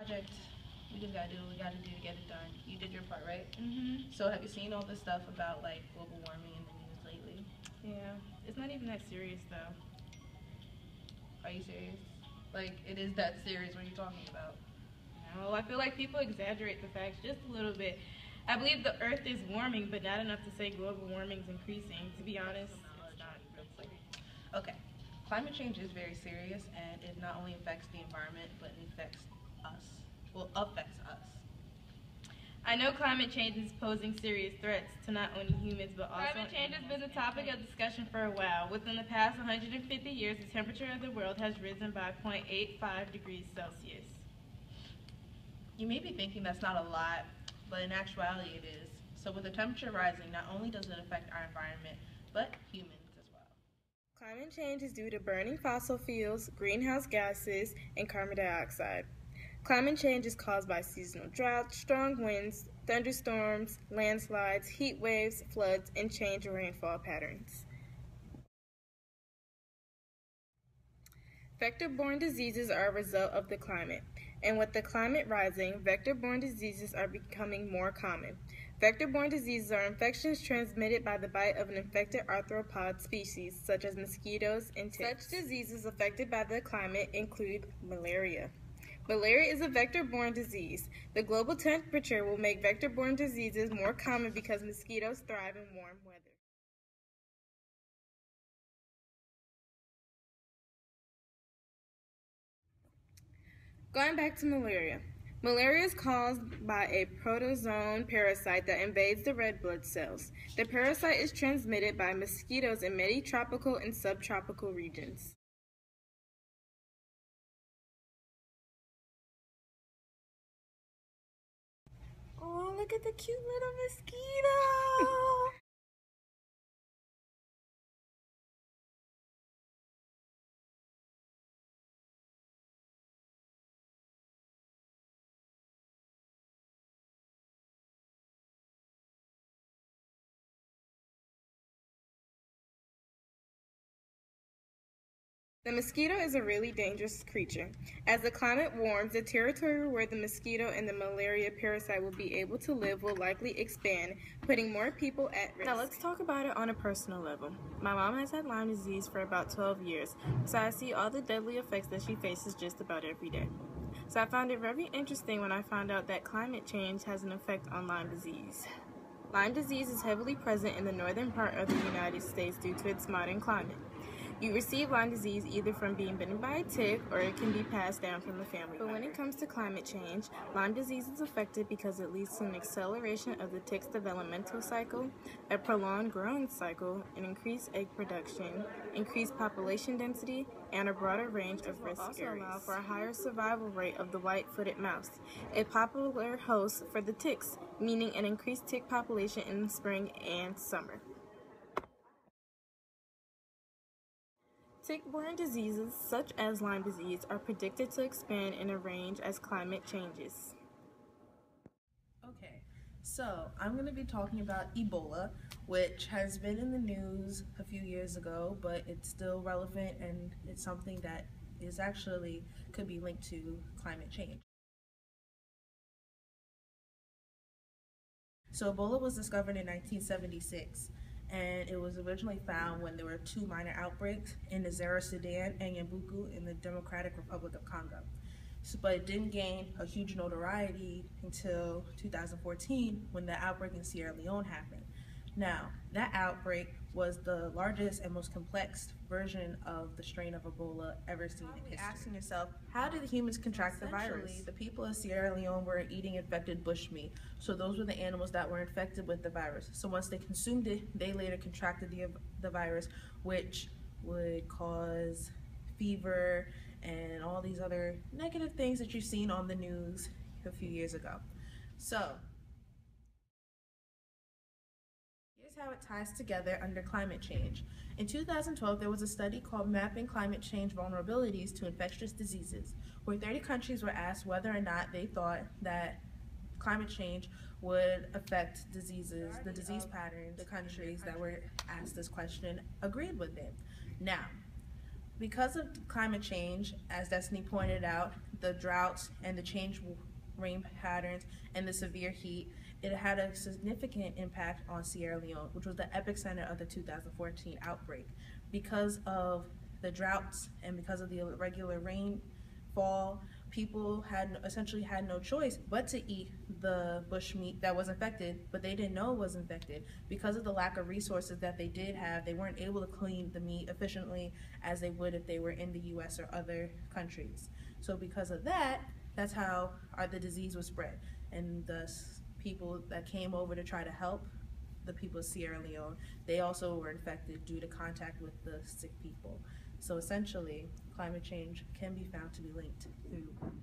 Project. We just gotta do what we gotta do to get it done. You did your part, right? Mhm. So have you seen all this stuff about like global warming in the news lately? Yeah. It's not even that serious though. Are you serious? Like it is that serious what you're talking about? No, I feel like people exaggerate the facts just a little bit. I believe the Earth is warming, but not enough to say global warming is increasing. To be honest, it's not real clear. Okay. Climate change is very serious and it not only affects the environment but it affects us. Well, affects us. I know climate change is posing serious threats to not only humans but also climate change has been the topic of discussion for a while. Within the past 150 years, the temperature of the world has risen by 0.85 degrees Celsius. You may be thinking that's not a lot, but in actuality it is. So with the temperature rising, not only does it affect our environment, but humans as well. Climate change is due to burning fossil fuels, greenhouse gases, and carbon dioxide. Climate change is caused by seasonal drought, strong winds, thunderstorms, landslides, heat waves, floods, and change in rainfall patterns. Vector-borne diseases are a result of the climate, and with the climate rising, vector-borne diseases are becoming more common. Vector-borne diseases are infections transmitted by the bite of an infected arthropod species, such as mosquitoes and ticks. Such diseases affected by the climate include malaria. Malaria is a vector-borne disease. The global temperature will make vector-borne diseases more common because mosquitoes thrive in warm weather. Going back to malaria. Malaria is caused by a protozoan parasite that invades the red blood cells. The parasite is transmitted by mosquitoes in many tropical and subtropical regions. Oh, look at the cute little mosquito! The mosquito is a really dangerous creature. As the climate warms, the territory where the mosquito and the malaria parasite will be able to live will likely expand, putting more people at risk. Now let's talk about it on a personal level. My mom has had Lyme disease for about 12 years, so I see all the deadly effects that she faces just about every day. So I found it very interesting when I found out that climate change has an effect on Lyme disease. Lyme disease is heavily present in the northern part of the United States due to its modern climate. You receive Lyme disease either from being bitten by a tick or it can be passed down from the family. But when it comes to climate change, Lyme disease is affected because it leads to an acceleration of the tick's developmental cycle, a prolonged growing cycle, an increased egg production, increased population density, and a broader range of risk areas. Also allow for a higher survival rate of the white-footed mouse, a popular host for the ticks, meaning an increased tick population in the spring and summer. Tick-borne diseases, such as Lyme disease, are predicted to expand in a range as climate changes. Okay, so I'm going to be talking about Ebola, which has been in the news a few years ago, but it's still relevant and it's something that is actually could be linked to climate change. So Ebola was discovered in 1976, and it was originally found when there were two minor outbreaks in the Zara, Sudan, and Yambuku in the Democratic Republic of Congo. So, but it didn't gain a huge notoriety until 2014 when the outbreak in Sierra Leone happened. Now, that outbreak was the largest and most complex version of the strain of Ebola ever seen in history. Asking yourself, how did the humans contract the virus? The people of Sierra Leone were eating infected bushmeat, so those were the animals that were infected with the virus. So once they consumed it, they later contracted the virus, which would cause fever and all these other negative things that you've seen on the news a few years ago. So here's how it ties together under climate change. In 2012, there was a study called Mapping Climate Change Vulnerabilities to Infectious Diseases, where 30 countries were asked whether or not they thought that climate change would affect diseases, the disease patterns. The countries that were asked this question agreed with it. Now, Because of climate change, as Destiny pointed out, the droughts and the changed rain patterns and the severe heat, it had a significant impact on Sierra Leone, which was the epicenter of the 2014 outbreak. Because of the droughts and because of the irregular rainfall, people essentially had no choice but to eat the bush meat that was infected, but they didn't know it was infected. Because of the lack of resources that they did have, they weren't able to clean the meat efficiently as they would if they were in the US or other countries. So because of that, that's how the disease was spread. And the people that came over to try to help the people of Sierra Leone, they also were infected due to contact with the sick people. So essentially, climate change can be found to be linked through weather.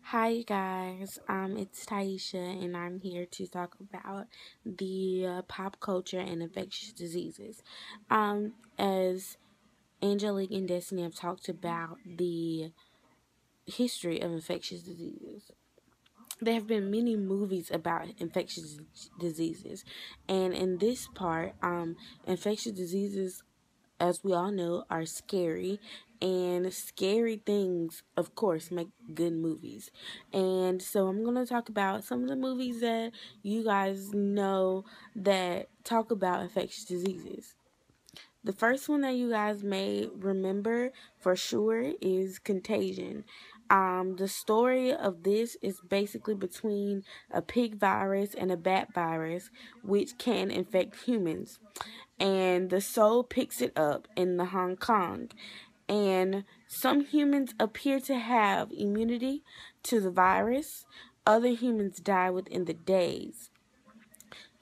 Hi guys, it's Taisha and I'm here to talk about the pop culture and infectious diseases. As Angelique and Destiny have talked about the history of infectious diseases, there have been many movies about infectious diseases, and in this part, infectious diseases, as we all know, are scary, and scary things, of course, make good movies. And so I'm going to talk about some of the movies that you guys know that talk about infectious diseases. The first one that you guys may remember for sure is Contagion. The story of this is basically between a pig virus and a bat virus, which can infect humans. And the soul picks it up in the Hong Kong. And some humans appear to have immunity to the virus. Other humans die within the days,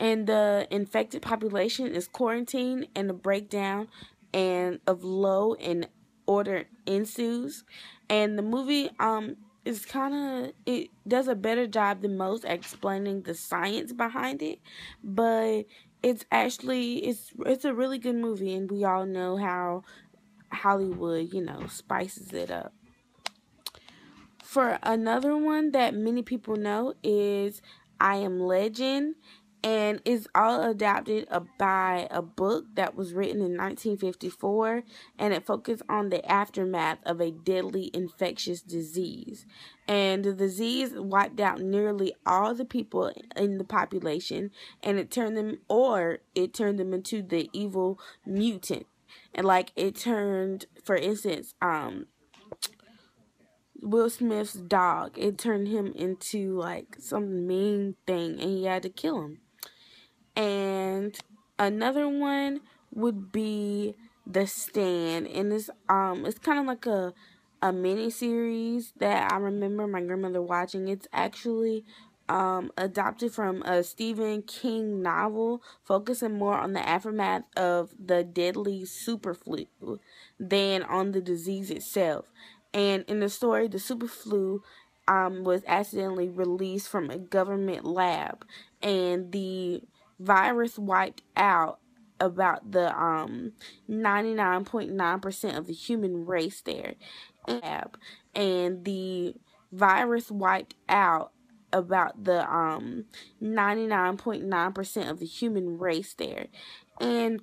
and the infected population is quarantined, and the breakdown and of law and order ensues. And the movie is it does a better job than most at explaining the science behind it, but it's a really good movie, and we all know how Hollywood, spices it up. For another one that many people know is I Am Legend, and is all adapted by a book that was written in 1954, and it focused on the aftermath of a deadly infectious disease. And the disease wiped out nearly all the people in the population, and it turned them into the evil mutant. And like it turned, for instance, Will Smith's dog. It turned him into like some mean thing, and he had to kill him. And another one would be The Stand, and it's kind of like a mini series that I remember my grandmother watching. It's actually adopted from a Stephen King novel, focusing more on the aftermath of the deadly super flu than on the disease itself. And in the story, the super flu was accidentally released from a government lab, and the virus wiped out about the 99.9% of the human race there. And the virus wiped out about the 99.9% of the human race there. And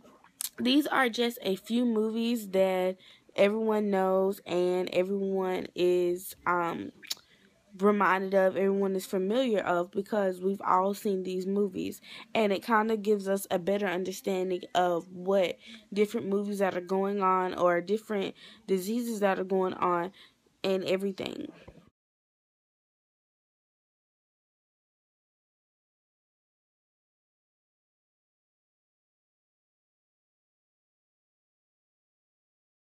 these are just a few movies that everyone knows and everyone is reminded of, everyone is familiar of, because we've all seen these movies, and it kind of gives us a better understanding of what different movies that are going on or different diseases that are going on and everything.